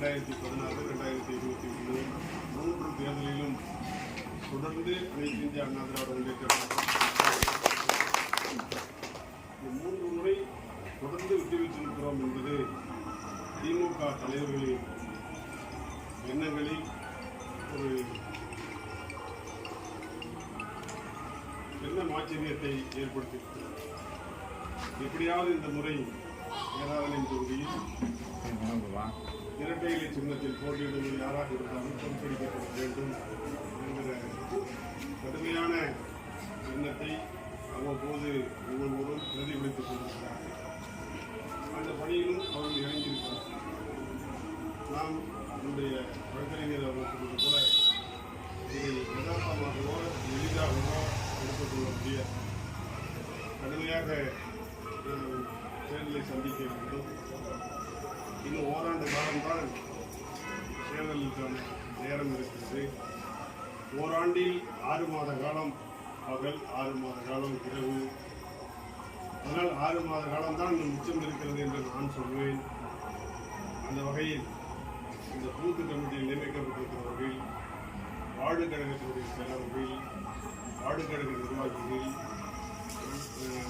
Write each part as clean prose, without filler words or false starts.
2016, 2021 3 தேர்தலிலும் தொடர்ந்து அனைத்து இந்திய அண்ணா திராவிட முன்னேற்ற கழகம் 3 முறை தொடர்ந்து வெற்றி பெற்றிருக்கிறோம் என்பது திமுக தலைவர்களின் எண்ணங்களில் ஒரு என்ன ஆச்சரியத்தை ஏற்படுத்தியிருக்கிறது. எப்படியாவது இந்த முறை ஏராளம் தொகுதியில் இரட்டை இலை சின்னத்தில் போட்டியிடுவது யாராக இருந்தாலும் தோற்கடிக்கப்பட வேண்டும் என்கிற கடுமையான எண்ணத்தை அவ்வப்போது ஒவ்வொருவரும் பிரதிபலித்துக் கொண்டிருக்கிறார்கள். அந்த பணியிலும் அவர்கள் இறங்கியிருக்கிறார்கள். நாம் நம்முடைய வழக்கறிஞர் அவர்கள் சொன்னது போல இதை யதார்த்தமாகவோ எளிதாகவோ எடுத்துக்கொள்ள முடியாது. கடுமையாக தேர்தலை சந்திக்க வேண்டும். இன்னும் ஓராண்டு காலம்தான் தேர்தலுக்கான நேரம் இருக்கிறது. ஓராண்டில் 6 மாத காலம் பகல், 6 மாத காலம் இரவு. அதனால் 6 மாத காலம்தான் மிச்சம் இருக்கிறது என்று நான் சொல்வேன். அந்த வகையில் இந்த பூத்து கமிட்டியில் நியமிக்கப்பட்டிருக்கிறவர்கள், வார்டு கழகத்தினுடைய செயலாளர்கள், வார்டு கழக நிர்வாகிகள்,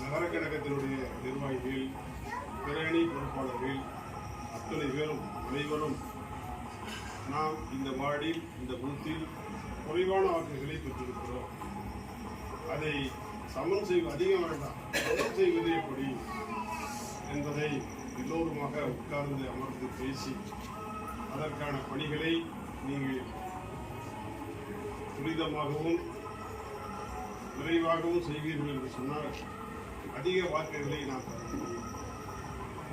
நகர கழகத்தினுடைய நிர்வாகிகள், பிரணி பொறுப்பாளர்கள் அத்தனை பேரும் அனைவரும் நாம் இந்த வார்டில் இந்த பூத்தில் குறைவான வாக்குகளை பெற்றிருக்கிறோம். அதை சமன் செய்வது அதிகம் வேண்டாம், சமன் செய்வது எப்படி என்பதை எல்லோருமாக உட்கார்ந்து அமர்ந்து பேசி அதற்கான பணிகளை நீங்கள் துரிதமாகவும் விரைவாகவும் செய்வீர்கள் என்று சொன்னால் அதிக வாக்குகளை நாம் பெற முடியும்.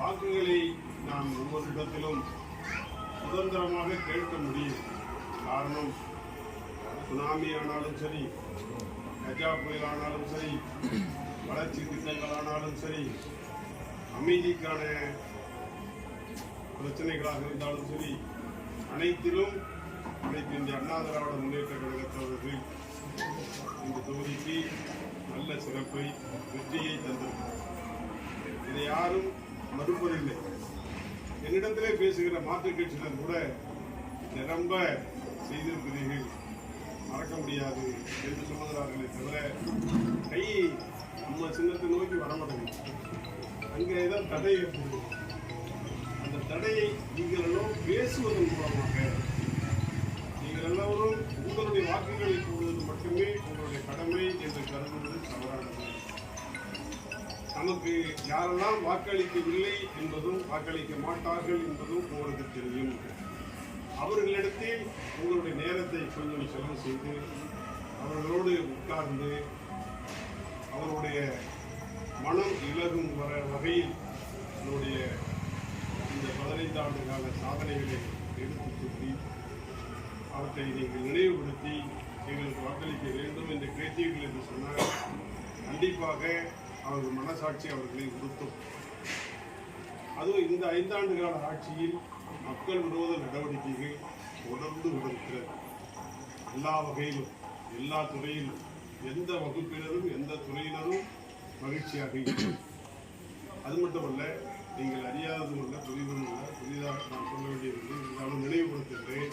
வாக்குகளை நாம் ஒவ்வொரு இடத்திலும் சுதந்திரமாக கேட்க முடியும். காரணம், சுனாமி ஆனாலும் சரி, கஜா புயல் ஆனாலும் சரி, வளர்ச்சி திட்டங்கள் ஆனாலும் சரி, அமைதிக்கான பிரச்சனைகளாக இருந்தாலும் சரி, அனைத்திலும் அனைத்து இந்திய அண்ணா திராவிட முன்னேற்ற கழகத்தவர்கள் இந்த தொகுதிக்கு நல்ல சிறப்பை, வெற்றியை தந்திருக்கிறார். இதை யாரும் மறுப்பதில்லை. என்னிடத்திலே பேசுகிற மாற்றுக் கட்சியினர் கூட நிரம்ப செய்திருக்கிறீர்கள், மறக்க முடியாது என்று சொல்லுகிறார்களே தவிர கை நம்ம சின்னத்தை நோக்கி வரமாட்டேங்குது. அங்கே ஏதாவது தடை ஏற்படுது. அந்த தடையை நீங்கள் எல்லாம் பேசுவதன் மூலமாக நீங்கள் எல்லோரும் உங்களுடைய வாக்குகளை கூடுவது மட்டுமே உங்களுடைய கடமை என்று கருதுவது தவறானது. நமக்கு யாரெல்லாம் வாக்களிக்கவில்லை என்பதும் வாக்களிக்க மாட்டார்கள் என்பதும் உங்களுக்கு தெரியும். அவர்களிடத்தில் உங்களுடைய நேரத்தை கொஞ்சம் செலவு செய்து அவர்களோடு உட்கார்ந்து அவருடைய மனம் இலகும் வகையில் என்னுடைய இந்த 15 ஆண்டு கால சாதனைகளை எடுத்துச் சொல்லி அவற்றை நீங்கள் நினைவுபடுத்தி எங்களுக்கு வாக்களிக்க வேண்டும் என்று கேட்டீர்கள் என்று சொன்னால் கண்டிப்பாக அவர்கள் மனசாட்சி அவர்களை உறுத்தும். அதுவும் இந்த 5 ஆண்டு கால ஆட்சியில் மக்கள் விரோத நடவடிக்கைகள் தொடர்ந்து வருகிறது. எல்லா வகையிலும், எல்லா துறையிலும், எந்த வகுப்பினரும் எந்த துறையினரும் மகிழ்ச்சியாக இருக்கும். அது மட்டுமல்ல, நீங்கள் அறியாததும் அல்ல, புதிதும் அல்ல, புதிதாக நான் சொல்ல வேண்டியது இருந்தாலும் நினைவுபடுத்துகிறேன்.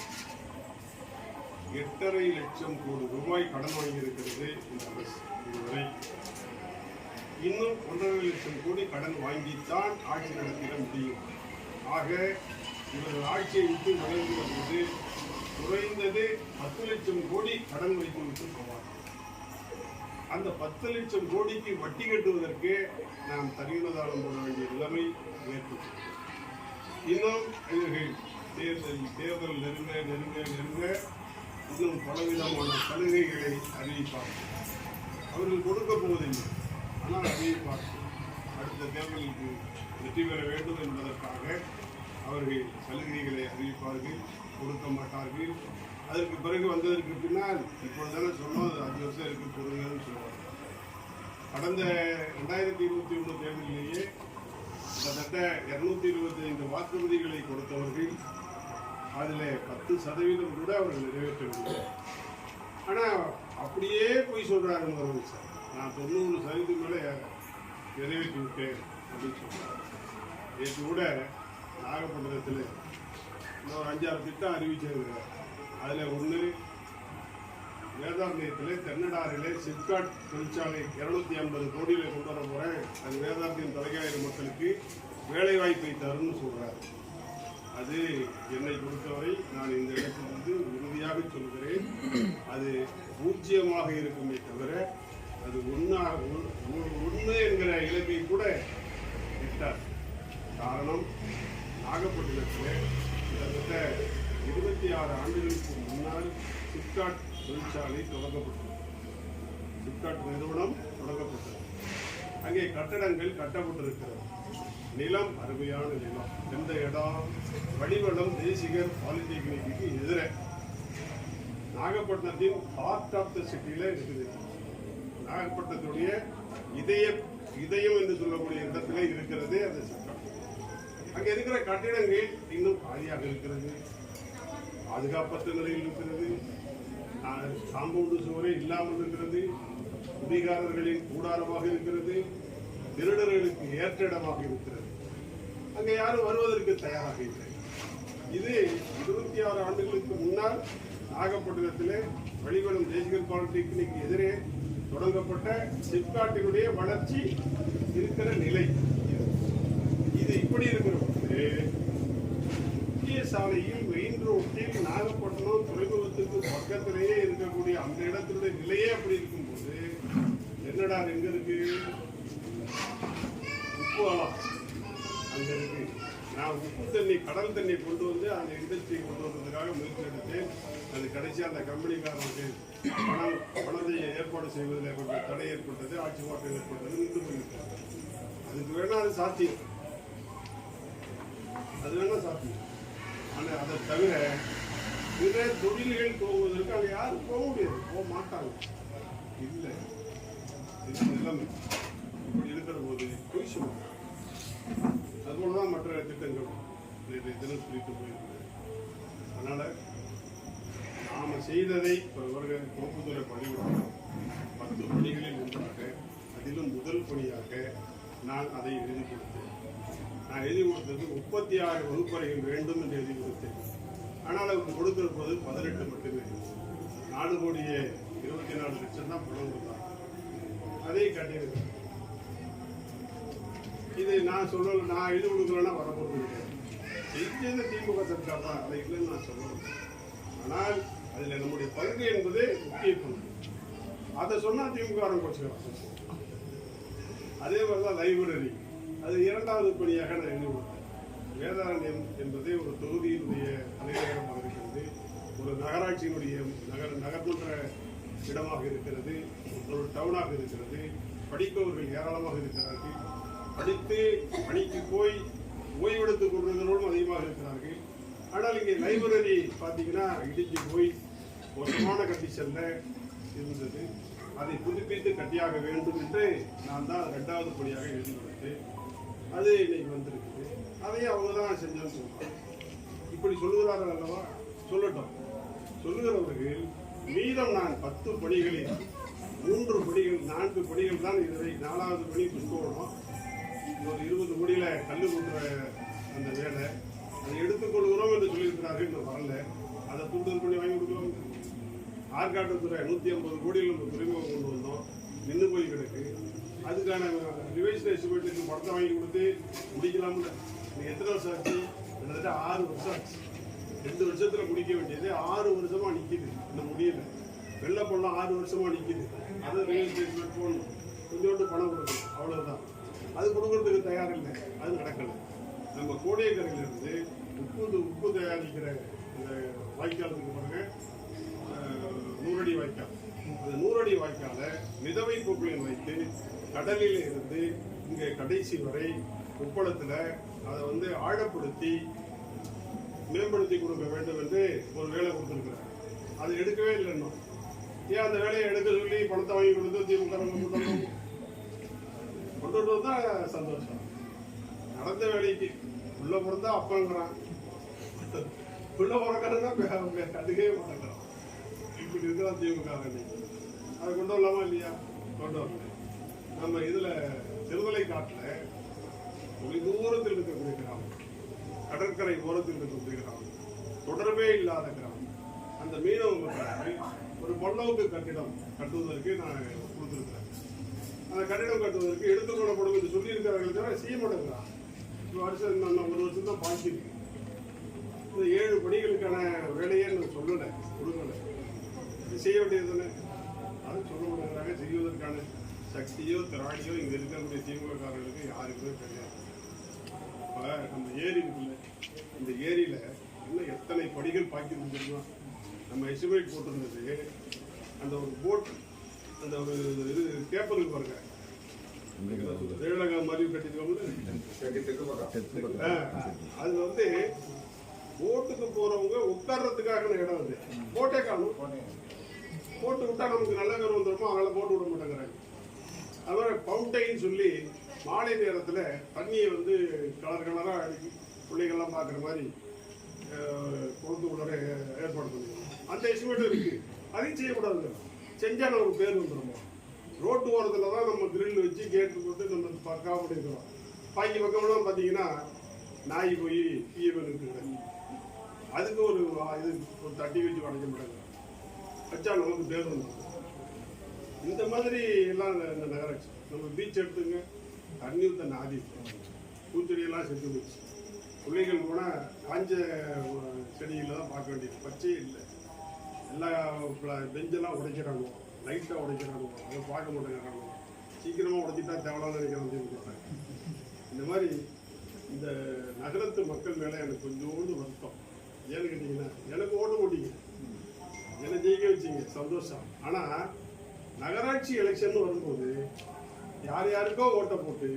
8.5 லட்சம் கோடி ரூபாய் கடன் வாங்கியிருக்கிறது இந்த அரசு. இதுவரை இன்னும் 1.5 லட்சம் கோடி கடன் வாங்கித்தான் ஆட்சி நடத்திட முடியும். ஆக இவர்கள் ஆட்சியை விட்டு நகர்கிற போது குறைந்தது 10 லட்சம் கோடி கடன் வைத்து விட்டு போவார். அந்த 10 லட்சம் கோடிக்கு வட்டி கட்டுவதற்கு நாம் தனியுள்ளதாரம் போட வேண்டிய நிலைமை ஏற்பட்டது. இன்னும் இவர்கள் தேர்தல் நெருங்க இன்னும் பலவிதமான சலுகைகளை அறிவிப்பார்கள். அவர்கள் கொடுக்க போவதில்லை, ஆனால் அறிவிப்பார்கள். அடுத்த தேர்தலுக்கு வெற்றி பெற வேண்டும் என்பதற்காக அவர்கள் சலுகைகளை அறிவிப்பார்கள், கொடுக்க மாட்டார்கள். அதற்கு பிறகு வந்ததற்கு பின்னால் இப்பொழுதான சொன்னோம் 5 வருஷம் இருக்கு பொருங்கன்னு சொல்லுவாங்க. கடந்த 2021 தேர்தலிலேயே கிட்டத்தட்ட 225 வாக்குறுதிகளை கொடுத்தவர்கள் அதில் 10% கூட அவர்கள் நிறைவேற்றவில்லை. ஆனால் அப்படியே போய் சொல்கிறாரு முதலமைச்சர், நான் 90% மேலே நிறைவேற்றி விட்டேன் அப்படின்னு சொல்கிறார். நேற்று கூட நாகப்பட்டினத்தில் இன்னொரு 5-6 திட்டம் அறிவிச்சிருக்கிறார். அதில் ஒன்று வேதாரண்யத்தில் தென்னடாரிலே சிப்காட் தொழிற்சாலை 250 கோடியில் கொண்டு வர போகிறேன், அது வேதாரண்யம் தலைகாயிரம் மக்களுக்கு வேலைவாய்ப்பை தரும்னு சொல்கிறார். அது என்னை பொறுத்தவரை நான் இந்த இடத்திலிருந்து உறுதியாக சொல்கிறேன், அது பூஜ்ஜியமாக இருக்குமே தவிர அது ஒன்று என்கிற இலக்கை கூட எட்டார். காரணம், நாகப்பட்டினத்தில் கிட்டத்தட்ட 26 ஆண்டுகளுக்கு முன்னால் சிப்காட் தொழிற்சாலை தொடங்கப்பட்டது. சிப்காட் நிறுவனம் தொடங்கப்பட்டது. அங்கே கட்டடங்கள் கட்டப்பட்டிருக்கிறது. நிலம் அருமையான நிலம். எந்த இடம்? வடிவளம் தேசிகர் பாலிடெக்னிக்கு எதிர நாகப்பட்டினத்தின் ஹார்ட் ஆஃப் த சிட்டியில இருக்குது. நாகப்பட்டினத்துடைய இதயம் என்று சொல்லக்கூடிய இடத்துல இருக்கிறது அந்த சிப்காட். அங்க இருக்கிற கட்டிடங்கள் இன்னும் காலியாக இருக்கிறது, பாதுகாப்பற்ற நிலையில் இருக்கிறது, காம்பவுண்டு சுவரே இல்லாமல் இருக்கிறது, குடிகாரர்களின் கூடாரமாக இருக்கிறது, திருடர்களுக்கு ஏற்ற இடமாக இருக்கிறது. அங்கே யாரும் வருவதற்கு தயாராக இல்லை. இது 26 ஆண்டுகளுக்கு முன்னால் நாகப்பட்டினத்திலே வழிபடும் தேசிகர் பாலிடெக்னிக் எதிரே தொடங்கப்பட்ட சிப்காட்டினுடைய வளர்ச்சி இருக்கிற நிலை. இது இப்படி இருக்கிற போது முக்கிய சாலையில் மெயின் ரோட்டில் நாகப்பட்டினம் துறைமுகத்துக்கு பக்கத்திலேயே இருக்கக்கூடிய அந்த இடத்தினுடைய நிலையே அப்படி இருக்கும்போது என்னடா எங்க இருக்கு? உப்பு ஆலாம் அங்க இருக்கு. நான் உப்பு தண்ணி, கடல் தண்ணி கொண்டு வந்து அந்த இண்டஸ்ட்ரி கொண்டு வந்ததுக்காக முயற்சி எடுத்தேன். அது கடைசி அந்த கம்பெனிக்காரனுக்கு பணத்தை ஏற்பாடு செய்வதில் கொஞ்சம் தடை ஏற்பட்டது, ஆட்சி மாற்றம் ஏற்பட்டது, நின்று போயிருக்காங்க. அதுக்கு வேணா அது சாத்தியம், அது வேணா சாத்தியம். ஆனால் அதை தவிர பிற தொழில்கள் போவதற்கு அங்கே யாரும் போக முடியாது, போக மாட்டாங்க. இல்லை, இது நிலைமை இப்படி இருக்கிற போது பொய் சொல்லுவாங்க. அதுபோலதான் மற்ற திட்டங்கள் நேற்றைய தினம் சொல்லிட்டு போயிருக்கிறது. அதனால நாம செய்ததை இவர்கள் கோப்புத்துறை பணிவிடும் 10 பணிகளில் ஒன்றாக, அதிலும் முதல் பணியாக நான் அதை எழுதி கொடுத்தேன். நான் எழுதி கொடுத்தது 36 வகுப்பறைகள் வேண்டும் என்று எழுதி கொடுத்தேன். ஆனால் அவர் கொடுத்திருப்பது 18 மட்டுமே. 4,24 லட்சம் தான் பணம் கொடுத்தாங்க. அதை கட்டியிருக்கேன். இது நான் சொல்லல, நான் எழுதி கொடுக்கலன்னா வரப்போறது கிடையாது. செஞ்சது திமுக சர்க்கார் தான், அதை இல்லைன்னு நான் சொல்லணும். ஆனால் அதில் நம்முடைய பங்கு என்பது முக்கிய பங்கு. அதை சொன்னால் திமுக கோச்சுக்கிறாங்க. அதே மாதிரிதான் லைப்ரரி, அது 2வது பணியாக நான் எழுதி கொடுத்தேன். வேதாரண்யம் என்பது ஒரு தொகுதியினுடைய தலைநகரமாக இருக்கிறது, ஒரு நகராட்சியினுடைய நகர்மன்ற இடமாக இருக்கிறது, ஒரு டவுனாக இருக்கிறது. படிப்பவர்கள் ஏராளமாக இருக்கிறார்கள். படித்து பணிக்கு போய் ஓய்வெடுத்துக் கொள்வதோடும் அதிகமாக இருக்கிறார்கள். ஆனால் இங்கே லைப்ரரி பார்த்தீங்கன்னா இடிஞ்சு போய் மோசமான கண்டிஷன்ல இருந்தது. அதை புதுப்பித்து கட்டியாக வேண்டும் என்று நான் தான் 2வது பணியாக எழுதி கொடுத்தேன். அது இன்னைக்கு வந்திருக்குது. அதையும் அவங்க தான் செஞ்சோன்னு சொல்றோம். இப்படி சொல்லுகிறார்கள் அல்லவா, சொல்லட்டும். சொல்லுகிறவர்கள் மீதம் நான் 10 பணிகளில் 3 பணிகள் 4 பணிகள் தான் இதுவரை. 4வது பணி புஷ்பவனம், ஒரு 20 கோடியில கல்லு கூட்டுற அந்த வேலை, அதை எடுத்துக்கொள்கிறோம் என்று சொல்லியிருக்கிறார்கள். இன்னும் வரல. அதை கூடுதல் பண்ணி வாங்கி கொடுக்கலாம். ஆற்காட்டுத்துறை 150 கோடியில் நம்ம துறைமுகம் கொண்டு வந்தோம், நின்று போய் கிடக்கு. அதுக்கான ரிவைஸ் எஸ்டிமேட்டுக்கு படத்தை வாங்கி கொடுத்து முடிக்கலாம்ல. இன்னைக்கு எத்தனை வருஷம் ஆச்சு? கிட்டத்தட்ட 6 வருஷம் ஆச்சு. 2 வருஷத்துல முடிக்க வேண்டியது 6 வருஷமா நிக்குது, இன்னும் முடியல. வெள்ளப்பள்ளம் 6 வருஷமா நிக்குது. அதை ரிவைஸ் எஸ்டிமேட் போடணும், கொஞ்சோண்டு பணம் கொடுக்கணும், அவ்வளவுதான். அது கொடுக்கறதுக்கு தயார் இல்லை, அது நடக்கல. நம்ம கோடியக்கரையிலிருந்து உப்பு தயாரிக்கிற இந்த வாய்க்காலத்துக்கு பாருங்க, 100 அடி வாய்க்கால். அந்த 100 அடி வாய்க்கால மிதவை போக்குகளில் வைத்து கடலில் இருந்து இங்கே கடைசி வரை உப்பளத்தில் அதை ஆழப்படுத்தி மேம்படுத்தி கொடுக்க வேண்டும் என்று ஒரு வேலை கொடுத்துருக்கிறார். அது எடுக்கவே இல்லை இன்னும். ஏன் அந்த வேலையை எடுக்க சொல்லி பணத்தை வாங்கி கொடுத்து திமுக கொண்டு தான் சந்தோஷம். நடந்த வேலைக்கு உள்ள பிறந்தா அப்பாங்கிறான், உள்ள பிறக்கிறதா கண்டுக்கவே மாட்டேங்கிறான். இப்படி இருக்கிறான் திமுக. அதை கொண்டு வரலாமா இல்லையா? கொண்டு வரல. நம்ம இதுல திருவலை காட்டுல ஒரு தூரத்தில் இருக்கக்கூடிய கிராமம், கடற்கரை ஓரத்தில் இருக்கக்கூடிய கிராமம், தொடர்பே இல்லாத கிராமம். அந்த மீனவ மக்களுக்கு ஒரு பொன்னோக்கு கட்டிடம் கட்டுவதற்கு நான் கொடுத்துருக்கிறேன். அந்த கட்டிடம் கட்டுவதற்கு எடுத்துக்கொள்ளப்படும் என்று சொல்லியிருக்கிறார்கள் தவிர செய்ய மாட்டேங்கிறான். வருஷம் இன்னும் 1 வருஷம் தான் பாக்கி இருக்கு. இந்த 7 பணிகளுக்கான வேலையை நான் சொல்லலை, கொடுக்கலை. இது செய்ய வேண்டியது தானே, அது சொல்ல மாட்டேங்கிறாங்க. செய்வதற்கான சக்தியோ திராணியோ இங்கே இருக்கக்கூடிய திமுககாரர்களுக்கு யாருக்குமே கிடையாது. இப்போ நம்ம ஏரி இருக்குல்ல, இந்த ஏரியில் இன்னும் எத்தனை படிகள் பாக்கி இருந்துருக்கோம். நம்ம எஸ்டிமேட் போட்டிருந்தது அந்த ஒரு போட், அந்த ஒரு இது கேப்பலுக்கு பாருங்க, தேவலகம் மாதிரி கட்டிருக்கோம்ல, அது வந்து போட்டுக்கு போறவங்க உட்கார்றதுக்காக இடம் வந்து போட்டே காணும். போட்டு விட்டா நமக்கு நல்ல பேர் வந்துடுமோ, அதனால போட்டு விட மாட்டேங்கிறாங்க. அதுமாதிரி பவுண்டைன்னு சொல்லி மாலை நேரத்தில் தண்ணியை வந்து கலர் கலராக அடிக்கி பிள்ளைகள்லாம் பார்க்குற மாதிரி கொண்டு உள்ளர ஏற்பாடு பண்ணிக்கணும். அந்த எஸ்டிமேட் இருக்கு, அதையும் செய்யக்கூடாது. செஞ்சால் நமக்கு பேர் வந்துடுமோ. ரோட்டு ஓரத்தில் தான் நம்ம கிரில் வச்சு கேட்டு போட்டு நம்ம பக்கா பண்ணிக்கிறோம். பாக்கி பக்கம்லாம் பார்த்தீங்கன்னா நாய் போய் ஈவன் இருக்குங்க, அதுக்கு ஒரு இது ஒரு தட்டி வச்சு வளைக்க மாட்டாங்க, வச்சா நமக்கு பேர் வந்துடும். இந்த மாதிரி எல்லாம் இந்த நகராட்சி. நம்ம பீச் எடுத்துங்க, தண்ணி ஊற்ற நாதி பூச்செடியெல்லாம் செத்து போச்சு. பிள்ளைகள் போனால் காஞ்ச செடியில் தான் பார்க்க வேண்டியது, பச்சையே இல்லை. எல்லா பெஞ்செல்லாம் உடைக்கிறாங்க, லைட்டாக உடைக்கிறாங்க, அதை பார்க்க மாட்டேங்கிறாங்க. சீக்கிரமாக உடைச்சிட்டா தேவையான நினைக்கிறாங்க. இந்த மாதிரி இந்த நகரத்து மக்கள் மேலே எனக்கு கொஞ்சோண்டு வருத்தம். ஏன்னு கேட்டிங்கன்னா, எனக்கு ஓட்டு போட்டீங்க, என்னை ஜெயிக்க வச்சிங்க, சந்தோஷம். ஆனால் நகராட்சி எலெக்ஷன் வரும்போது யார் யாருக்கோ ஓட்டை போட்டு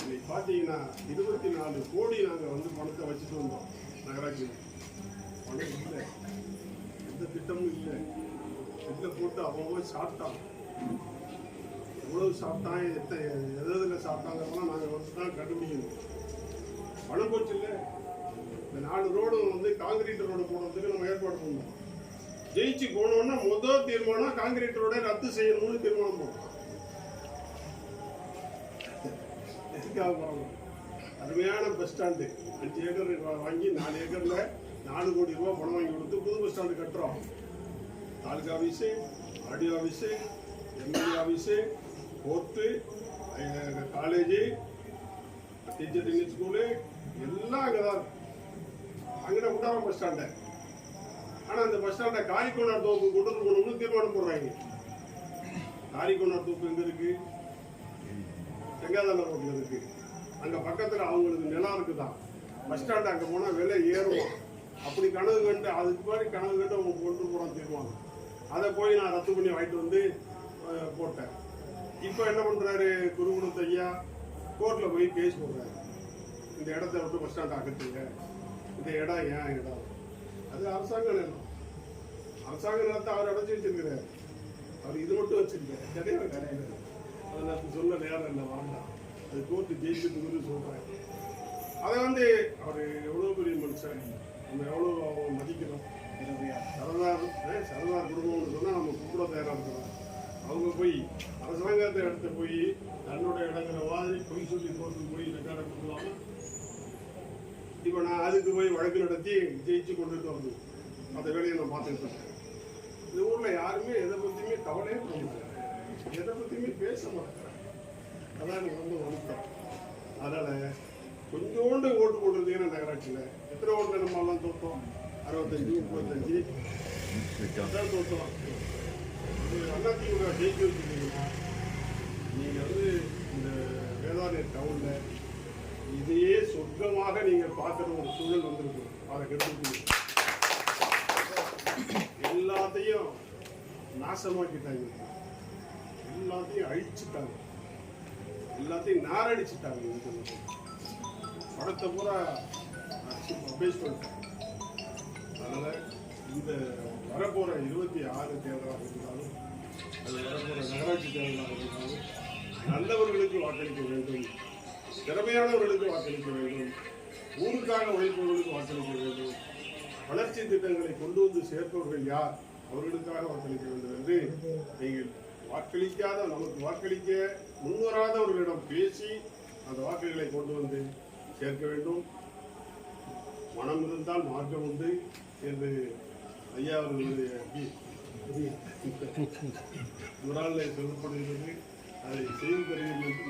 இன்னைக்கு பார்த்தீங்கன்னா 24 கோடி நாங்கள் வந்து பணத்தை வச்சுட்டு வந்தோம். நகராட்சியில் பணம் இல்லை, எந்த திட்டமும் இல்லை. வீட்டில் போட்டு அவ்வளோ சாப்பிட்டான், எவ்வளவு சாப்பிட்டான், எதில் சாப்பிட்டாங்கிறதெல்லாம் நாங்கள் வந்து தான் கண்டுபிடிக்கணும். பணம் போச்சு இல்லை. இந்த 4 ரோடும் வந்து காங்கிரீட் ரோடு போடுறதுக்கு நம்ம ஏற்பாடு பண்ணோம். ஜெயிச்சு போனோம்னா முதல் தீர்மானம் காங்கிரீட் ரோட ரத்து செய்யணும்னு தீர்மானம் போடுறோம். அருமையான பஸ் ஸ்டாண்டு 5 ஏக்கர் வாங்கி 4 ஏக்கர்ல 4 கோடி ரூபாய் பணம் வாங்கி கொடுத்து புது பஸ் ஸ்டாண்டு கட்டுறோம். Taluka office, RTO office, MLA office, court, college, teacher training school எல்லாம் அங்கே தான். அங்கே விட்டாரம் பஸ் ஸ்டாண்டை. ஆனால் அந்த பஸ் ஸ்டாண்டை காரிக்கோனார் தோப்பு கொண்டு போகணும்னு தீர்மானம் போடுறாங்க. காரிக்கோனார் தோப்பு எங்கே இருக்கு? செங்காதல ரோட்டில் இருக்கு. அங்கே பக்கத்தில் அவங்களுக்கு நிலம் இருக்குதான். பஸ் ஸ்டாண்டு அங்கே போனால் விலை ஏறும். அப்படி கனவு கண்டு அதுக்கு மாதிரி கனவு கண்டு அவங்க கொண்டு போகிறான் தீர்மானம். அதை போய் நான் ரத்து பண்ணி வாங்கிட்டு வந்து போட்டேன். இப்போ என்ன பண்ணுறாரு குருகுணத்து ஐயா, கோர்ட்டில் போய் கேஸ் போடுறாரு. இந்த இடத்த விட்டு பஸ் ஸ்டாண்ட் அகத்துங்க, இந்த இடம் ஏன் இடம், அது அரசாங்க நிலம். அரசாங்க நிலத்தை அவர் அடைச்சி வச்சிருக்கிறார். அவர் இது மட்டும் வச்சிருக்காரு, கிடையாது கிடையாது. அதை நான் சொல்ல நேரம் இல்லை, வேண்டாம். அது கோர்ட்டு ஜெயிச்சுட்டு சொல்கிறேன். அதை வந்து அவர் எவ்வளோ பெரிய மனுஷன், நம்ம எவ்வளோ மதிக்கிறோம். சரதார் குடும்பம்னு சொன்னால் நம்ம கூப்பிட தயாராக இருக்கிறோம். அவங்க போய் அரசாங்கத்தை இடத்த போய் தன்னோட இடங்கிற மாதிரி பொய் சொல்லி கோர்ட்டு போய் ரெக்கார்டை கொடுக்கலாமா? இப்போ நான் அதுக்கு போய் வழக்கு நடத்தி ஜெயிச்சு கொண்டுட்டு வரணும். அந்த வேலையை நான் பார்த்துட்டு இருக்கேன். இந்த ஊரில் யாருமே எதை பற்றியுமே கவலையே பண்ண மாட்டாங்க, எதை பற்றியுமே பேச மாட்டாங்க. அதான் எனக்கு ரொம்ப வருத்தம். அதனால் கொஞ்சோண்டு ஓட்டு போட்டுருந்தீங்கன்னா நகராட்சியில் எத்தனை ஓட்டில் நம்ம எல்லாம் தோற்றோம்? 65, 35 தான் தோற்றோம். அதிமுக ஜெயிக்க வச்சுருந்தீங்கன்னா நீங்கள் வந்து இந்த வேதாரண்யம் டவுனில் இதையே சொர்க்கமாக நீங்கள் பார்க்குற ஒரு சூழல் வந்திருக்கு. அதை கெடுத்து எல்லாத்தையும் நாசமாக்கிட்டாங்க, எல்லாத்தையும் அழிச்சுட்டாங்க, எல்லாத்தையும் நாரடிச்சுட்டாங்க. படத்தை பூரா பேஸ் பண்ணிட்டாங்க. அதனால் இந்த வரப்போகிற 26 தேர்தலாக இருந்தாலும், அது வரப்போகிற நகராட்சி தேர்தலாக இருந்தாலும் நல்லவர்களுக்கு வாக்களிக்க வேண்டும், திறமையானவர்களுக்கு வாக்களிக்க வேண்டும், ஊருக்காக உழைப்பவர்களுக்கு வாக்களிக்க வேண்டும், வளர்ச்சி திட்டங்களை கொண்டு வந்து சேர்ப்பவர்கள் யார் அவர்களுக்காக வாக்களிக்க வேண்டும் என்று நீங்கள் வாக்களிக்காத, நமக்கு வாக்களிக்க முன்வராதவர்களிடம் பேசி அந்த வாக்குகளை கொண்டு வந்து சேர்க்க வேண்டும். மனம் இருந்தால் மார்க்கம் உண்டு என்று ஐயா அவர்களுடைய குரானிலே சொல்லப்படுகிறது. அதை செய்து தருகிறேன் என்று